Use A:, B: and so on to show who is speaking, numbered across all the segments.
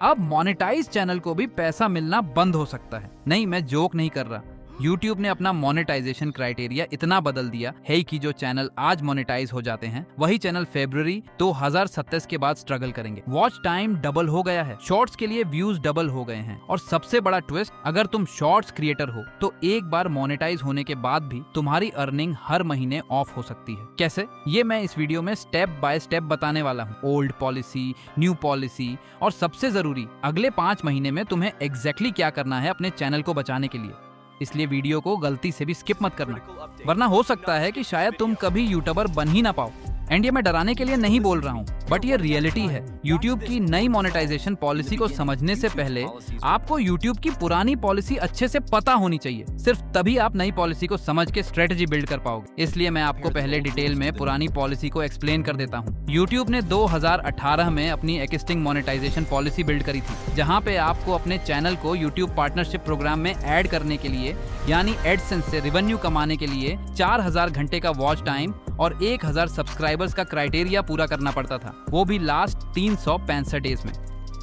A: अब monetise channel को भी पैसा मिलना बंद हो सकता है। नहीं, मैं जोक नहीं कर रहा। YouTube ने अपना मोनेटाइजेशन क्राइटेरिया इतना बदल दिया है कि जो चैनल आज मोनेटाइज हो जाते हैं वही चैनल फरवरी 2027 के बाद स्ट्रगल करेंगे। वॉच टाइम डबल हो गया है, शॉर्ट्स के लिए व्यूज डबल हो गए हैं और सबसे बड़ा ट्विस्ट, अगर तुम शॉर्ट्स क्रिएटर हो तो एक बार मोनेटाइज होने के बाद भी तुम्हारी अर्निंग हर महीने ऑफ हो सकती है। कैसे? ये मैं इस वीडियो में स्टेप बाय स्टेप बताने वाला हूँ। ओल्ड पॉलिसी, न्यू पॉलिसी और सबसे जरूरी, अगले 5 महीने में तुम्हें एग्जैक्टली क्या करना है अपने चैनल को बचाने के लिए। इसलिए वीडियो को गलती से भी स्किप मत करना, वरना हो सकता है कि शायद तुम कभी यूट्यूबर बन ही ना पाओ। एंड ये मैं डराने के लिए नहीं बोल रहा हूँ, बट ये रियलिटी है। YouTube की नई मोनेटाइजेशन पॉलिसी को समझने से पहले आपको YouTube की पुरानी पॉलिसी अच्छे से पता होनी चाहिए। सिर्फ तभी आप नई पॉलिसी को समझ के स्ट्रेटजी बिल्ड कर पाओगे। इसलिए मैं आपको पहले डिटेल में पुरानी पॉलिसी को एक्सप्लेन कर देता हूँ। YouTube ने 2018 में अपनी एक्जिस्टिंग मोनेटाइजेशन पॉलिसी बिल्ड करी थी, जहाँ पे आपको अपने चैनल को YouTube पार्टनरशिप प्रोग्राम में ऐड करने के लिए, यानी एडसेंस से रेवेन्यू कमाने के लिए 4000 घंटे का वॉच टाइम और 1000 सब्सक्राइबर्स का क्राइटेरिया पूरा करना पड़ता था, वो भी लास्ट 365 डेज में।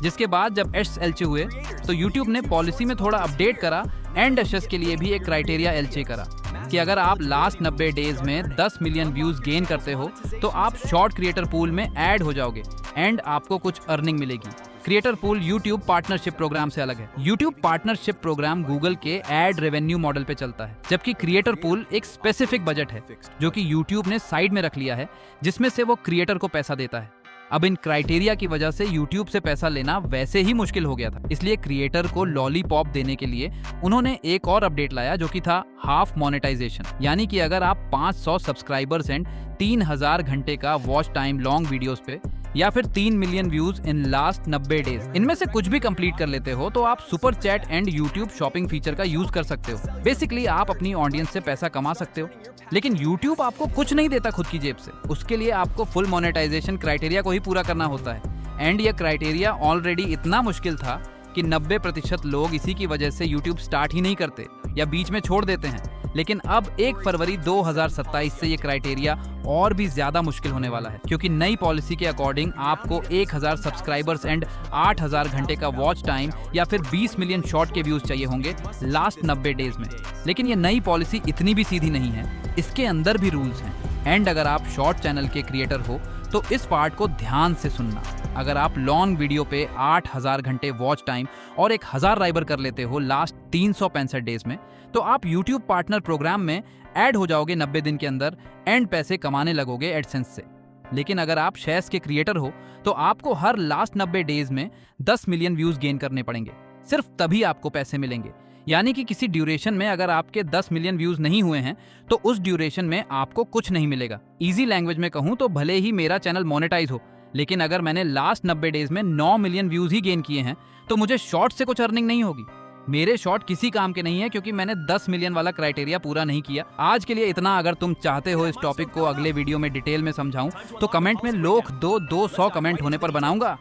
A: जिसके बाद जब एड्स एलचे हुए तो YouTube ने पॉलिसी में थोड़ा अपडेट करा एंड एशेस के लिए भी एक क्राइटेरिया एलचे करा कि अगर आप लास्ट 90 डेज में 10 मिलियन व्यूज गेन करते हो तो आप शॉर्ट क्रिएटर पूल में ऐड हो जाओगे एंड आपको कुछ अर्निंग मिलेगी। Creator pool YouTube partnership program से अलग है। YouTube पार्टनरशिप प्रोग्राम गूगल के एड रेवेन्यू मॉडल पे चलता है, जबकि क्रिएटर पूल एक स्पेसिफिक बजट है जो कि YouTube ने साइड में रख लिया है, जिसमें से वो क्रिएटर को पैसा देता है। अब इन क्राइटेरिया की वजह से YouTube से पैसा लेना वैसे ही मुश्किल हो गया था, इसलिए क्रिएटर को लॉलीपॉप देने के लिए उन्होंने एक और अपडेट लाया जो कि था हाफ मोनेटाइजेशन। यानी कि अगर आप 500 सब्सक्राइबर्स एंड 3000 घंटे का वॉच टाइम लॉन्ग वीडियोस पे या फिर 3 million views in last 90 days, इनमें से कुछ भी कंप्लीट कर लेते हो तो आप super chat and YouTube shopping feature का यूज कर सकते हो। बेसिकली आप अपनी ऑडियंस से पैसा कमा सकते हो, लेकिन YouTube आपको कुछ नहीं देता खुद की जेब से। उसके लिए आपको फुल मोनेटाइजेशन क्राइटेरिया को ही पूरा करना होता है। एंड ये क्राइटेरिया ऑलरेडी इतना मुश्किल था कि 90% लोग इसी की वजह से YouTube स्टार्ट ही नहीं करते या बीच में छोड़ देते हैं। लेकिन अब 1 फरवरी 2027 से ये क्राइटेरिया और भी ज्यादा मुश्किल होने वाला है, क्योंकि नई पॉलिसी के अकॉर्डिंग आपको 1000 सब्सक्राइबर्स एंड 8000 घंटे का वॉच टाइम या फिर 20 मिलियन शॉर्ट के व्यूज चाहिए होंगे लास्ट 90 डेज में। लेकिन ये नई पॉलिसी इतनी भी सीधी नहीं है, इसके अंदर भी रूल्स हैं। एंड अगर आप शॉर्ट चैनल के क्रिएटर हो तो इस पार्ट को ध्यान से सुनना। अगर आप लॉन्ग वीडियो पे 8000 घंटे वॉच टाइम और 1000 राइबर कर लेते हो लास्ट 365 डेज में, तो आप YouTube पार्टनर प्रोग्राम में ऐड हो जाओगे 90 दिन के अंदर एंड पैसे कमाने लगोगे एडसेंस से। लेकिन अगर आप शेयर्स के क्रिएटर हो तो आपको हर लास्ट 90 डेज में 10 मिलियन व्यूज गेन करने पड़ेंगे, सिर्फ तभी आपको पैसे मिलेंगे। यानी कि किसी ड्यूरेशन में अगर आपके 10 मिलियन व्यूज नहीं हुए हैं तो उस ड्यूरेशन में आपको कुछ नहीं मिलेगा। इजी लैंग्वेज में कहूं तो भले ही मेरा चैनल मोनेटाइज हो, लेकिन अगर मैंने लास्ट 90 डेज में 9 मिलियन व्यूज ही गेन किए हैं तो मुझे शॉर्ट से कुछ अर्निंग नहीं होगी। मेरे शॉर्ट किसी काम के नहीं है, क्योंकि मैंने 10 मिलियन वाला क्राइटेरिया पूरा नहीं किया। आज के लिए इतना। अगर तुम चाहते हो इस टॉपिक को अगले वीडियो में डिटेल में समझाऊं तो कमेंट में लोग 200 कमेंट होने पर बनाऊंगा।